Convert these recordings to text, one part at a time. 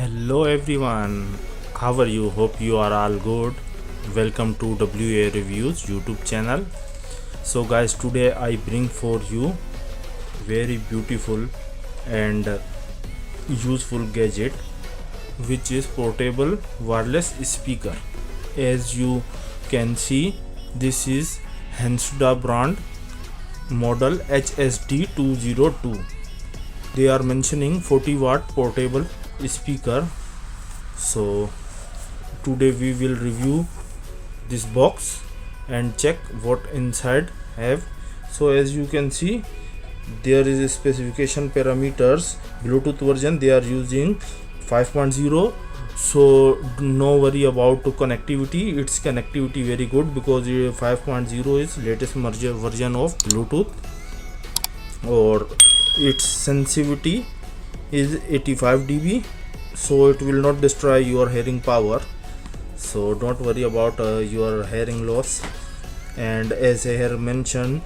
Hello everyone, how are you? Hope you are all good. Welcome to WA Reviews YouTube channel. So guys, today I bring for you very beautiful and useful gadget, which is portable wireless speaker. As you can see, this is Hensda brand model HSD202. They are mentioning 40 watt portable speaker. So today we will review this box and check what inside have. So as you can see, there is a specification parameters. Bluetooth version they are using 5.0, so no worry about connectivity. Its connectivity very good because 5.0 is latest version of Bluetooth, or its sensitivity is 85 dB, so it will not destroy your hearing power, so don't worry about your hearing loss. And as I have mentioned,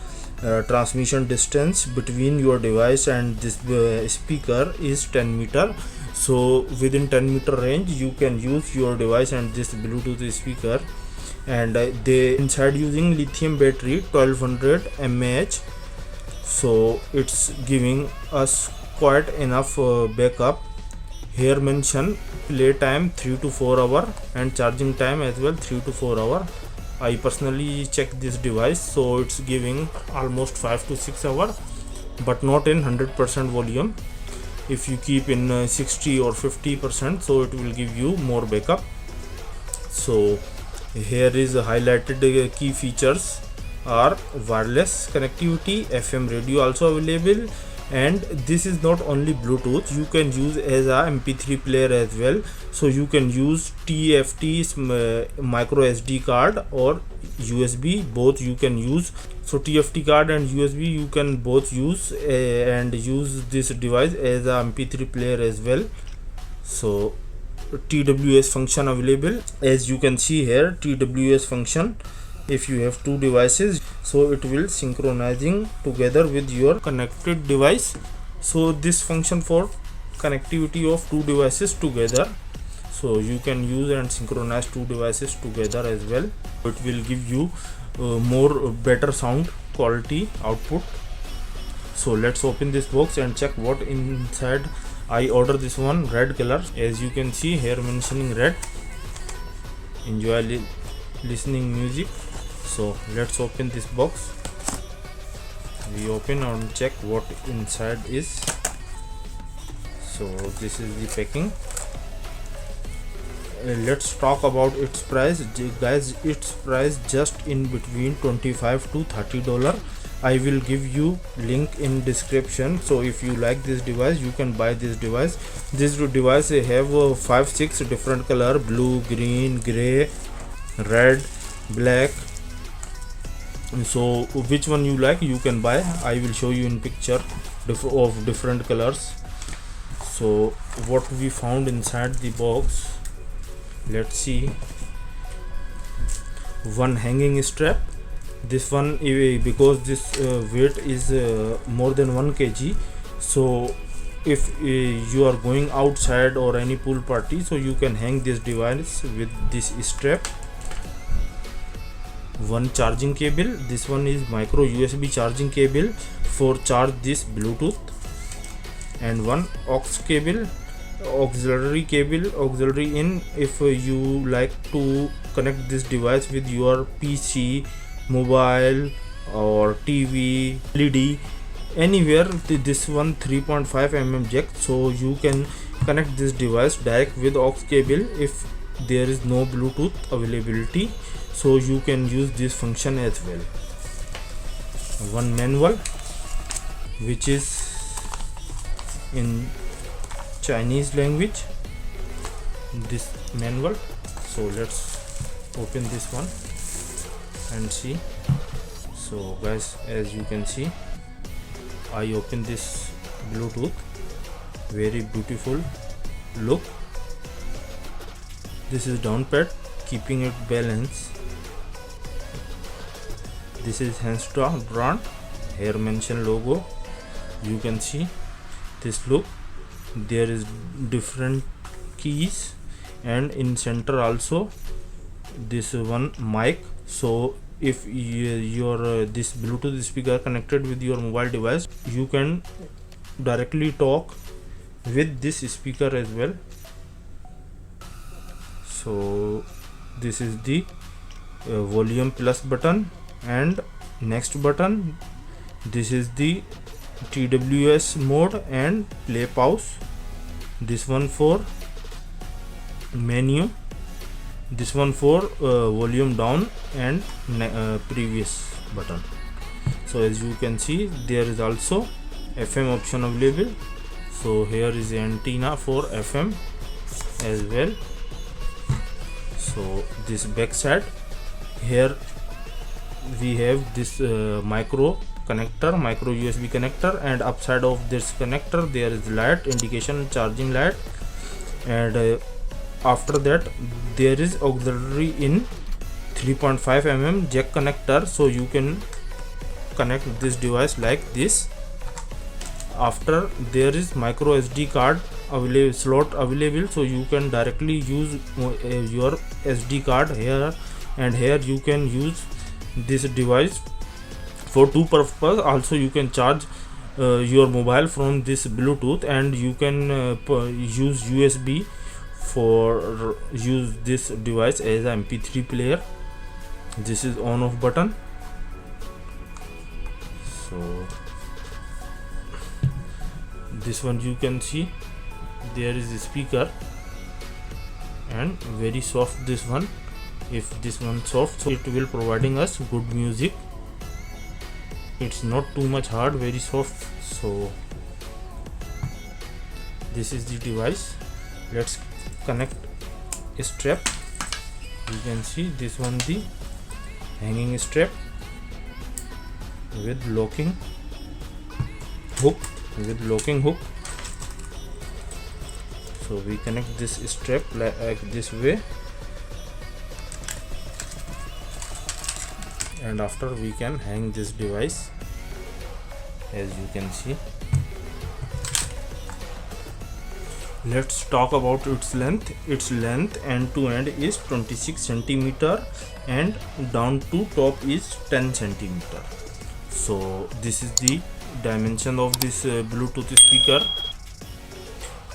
transmission distance between your device and this speaker is 10 meter, so within 10 meter range you can use your device and this Bluetooth speaker. And they inside using lithium battery 1200 mAh, so it's giving us quite enough backup. Here mention playtime 3 to 4 hour and charging time as well 3 to 4 hour. I personally checked this device, so it's giving almost 5 to 6 hour, but not in 100% volume. If you keep in 60 or 50%, so it will give you more backup. So here is highlighted key features are wireless connectivity, FM radio also available, and this is not only Bluetooth, you can use as a MP3 player as well. So you can use TFT micro SD card or USB, both you can use. So TFT card and USB you can both use and use this device as a MP3 player as well. So TWS function available, as you can see here, TWS function. If you have two devices, so it will synchronizing together with your connected device. So this function for connectivity of two devices together, so you can use and synchronize two devices together as well. It will give you more better sound quality output. So let's open this box and check what inside. I order this one red color, as you can see here mentioning red. Enjoy listening music. So let's open this box. We open and check what inside is. So this is the packing. Let's talk about its price, guys. Its price just in between $25 to $30. I will give you link in description, so if you like this device you can buy this device. This device have 5-6 different color: blue, green, gray, red, black. So which one you like you can buy. I will show you in picture of different colors. So what we found inside the box, let's see. One hanging strap. This one, because this weight is more than 1 kg, so if you are going outside or any pool party, so you can hang this device with this strap. one charging cable. This one is micro USB charging cable for charge this Bluetooth, and one aux cable, auxiliary in if you like to connect this device with your PC, mobile or TV, LED, anywhere. This one 3.5 mm jack, so you can connect this device direct with aux cable if there is no Bluetooth availability, so you can use this function as well. One manual which is in Chinese language, this manual. So let's open this one and see. So guys, as you can see, I open this Bluetooth. Very beautiful look. This is down pad, keeping it balanced. This is Henstra brand, here mention logo. You can see this look. There is different keys, and in center also this one mic. So if your this Bluetooth speaker connected with your mobile device, you can directly talk with this speaker as well. So this is the volume plus button, and next button, this is the TWS mode and play pause. This one for menu, this one for volume down, and previous button. So as you can see, there is also FM option available. So here is the antenna for FM as well. So this back side, here we have this micro USB connector, and upside of this connector there is light indication, charging light, and after that there is auxiliary in 3.5 mm jack connector, so you can connect this device like this. After there is micro SD card slot available, so you can directly use your SD card here, and here you can use this device for two purposes. Also you can charge your mobile from this Bluetooth, and you can use USB for use this device as a MP3 player. This is on off button. So this one you can see there is a speaker, and very soft this one. If this one soft, so it will providing us good music. It's not too much hard, very soft. So this is the device. Let's connect a strap. You can see this one, the hanging strap with locking hook. So we connect this strap like this way, and after we can hang this device, as you can see. Let's talk about its length. Its length end to end is 26 centimeter, and down to top is 10 centimeter. So this is the dimension of this Bluetooth speaker.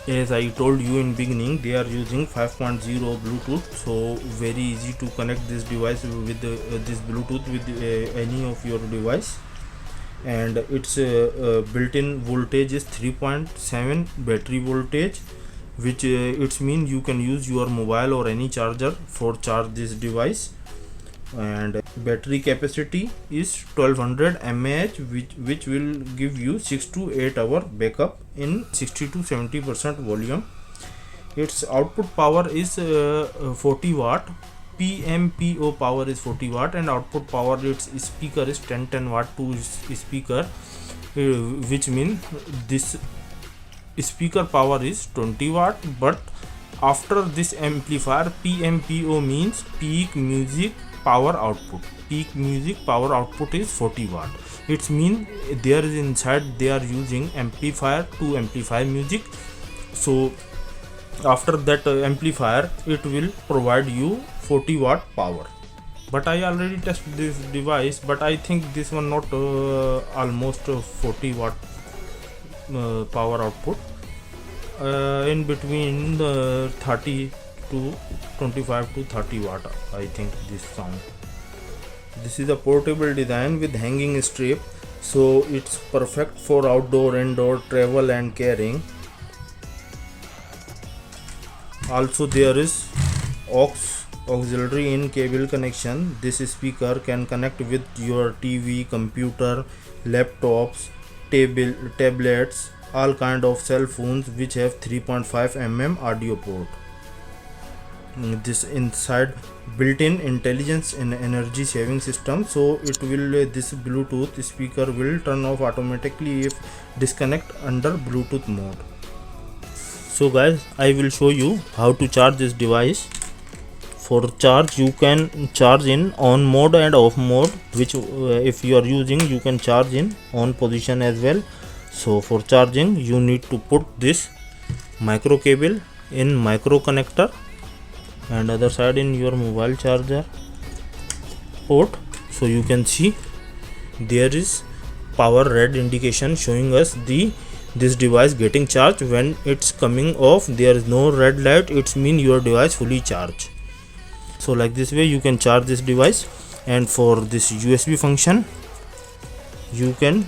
As I told you in beginning, they are using 5.0 Bluetooth, so very easy to connect this device with this Bluetooth with any of your device. And its built-in voltage is 3.7 battery voltage, which it's mean you can use your mobile or any charger for charge this device. And battery capacity is 1200 mAh, which will give you 6 to 8 hour backup in 60 to 70% volume. Its output power is 40 watt, PMPO power is 40 watt, and output power its speaker is 10 watt to speaker, which means this speaker power is 20 watt. But after this amplifier, PMPO means peak music power output. Peak music power output is 40 watt. It's mean there is inside they are using amplifier to amplify music. So after that amplifier, it will provide you 40 watt power. but I already tested this device, but I think this one not almost 40 watt power output, in between the 30 to 25 to 30 watt. I think this sound. This is a portable design with hanging strip, so it's perfect for outdoor, indoor travel and carrying. Also there is auxiliary in cable connection. This speaker can connect with your TV, computer, laptops, tablets, all kind of cell phones which have 3.5 mm audio port. This inside built-in intelligence and energy saving system, so it will this Bluetooth speaker will turn off automatically if disconnect under Bluetooth mode. So guys, I will show you how to charge this device. For charge, you can charge in on mode and off mode, which if you are using, you can charge in on position as well. So for charging, you need to put this micro cable in micro connector and other side in your mobile charger port. So you can see there is power red indication showing us this device getting charged. When it's coming off, there is no red light, it's mean your device fully charged. So like this way you can charge this device. And for this USB function, you can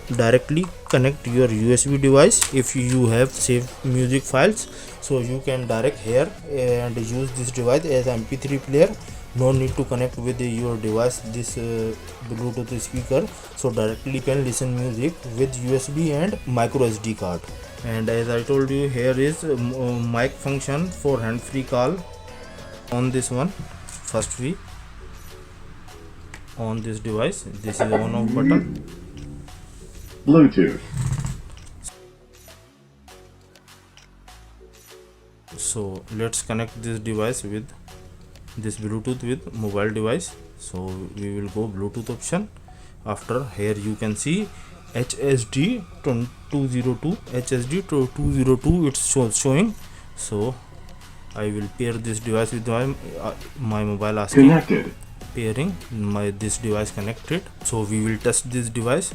directly connect your USB device if you have saved music files, so you can direct here and use this device as MP3 player. No need to connect with your device this Bluetooth speaker, so directly can listen music with USB and micro SD card. And as I told you, here is mic function for hand-free call. On this one, first we on this device, this is on off button. Bluetooth. So let's connect this device with this Bluetooth with mobile device. So we will go Bluetooth option. After here you can see HSD 202 HSD 202 it's showing. So I will pair this device with my mobile asking Connected. pairing this device connected. So we will test this device.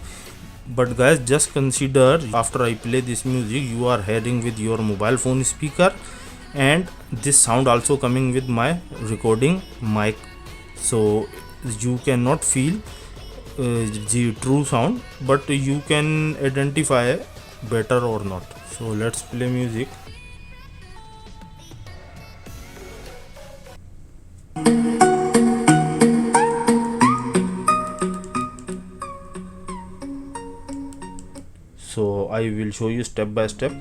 But guys, just consider after I play this music, you are hearing with your mobile phone speaker, and this sound also coming with my recording mic, so you cannot feel the true sound, but you can identify better or not. So let's play music. So I will show you step by step.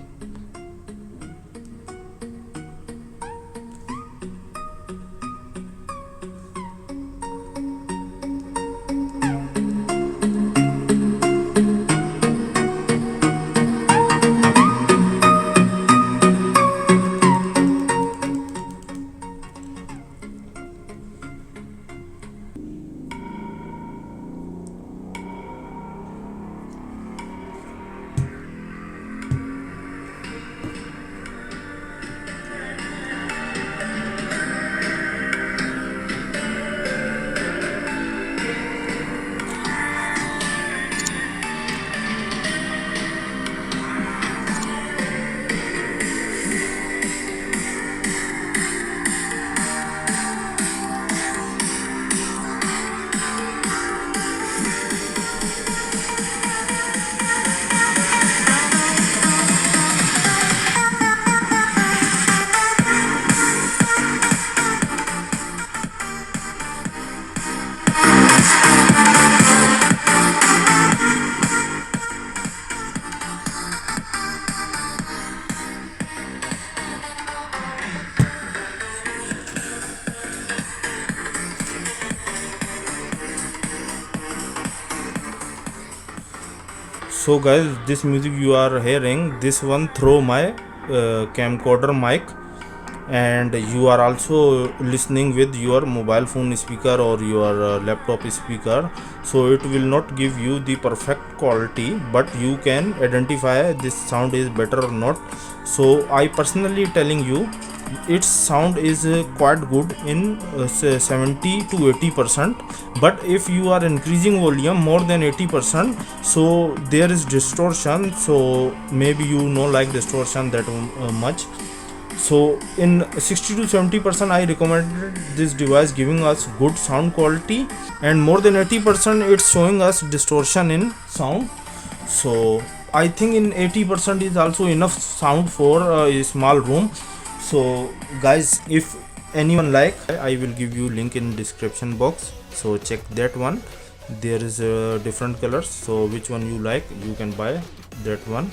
So guys, this music you are hearing, this one through my camcorder mic, and you are also listening with your mobile phone speaker or your laptop speaker, so it will not give you the perfect quality, but you can identify this sound is better or not. So I personally telling you, its sound is quite good in 70 to 80%, but if you are increasing volume more than 80%, so there is distortion. So maybe like distortion that much. So in 60 to 70% I recommended this device, giving us good sound quality, and more than 80% it's showing us distortion in sound. So I think in 80% is also enough sound for a small room. So guys, if anyone like, I will give you link in description box, so check that one. There is different colors, so which one you like you can buy that one.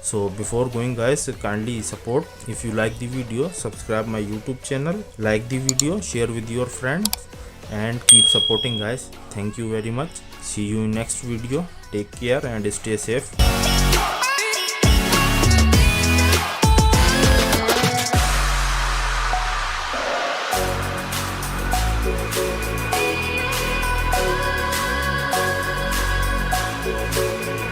So before going guys, kindly support. If you like the video, subscribe my YouTube channel, like the video, share with your friends, and keep supporting guys. Thank you very much. See you in next video. Take care and stay safe.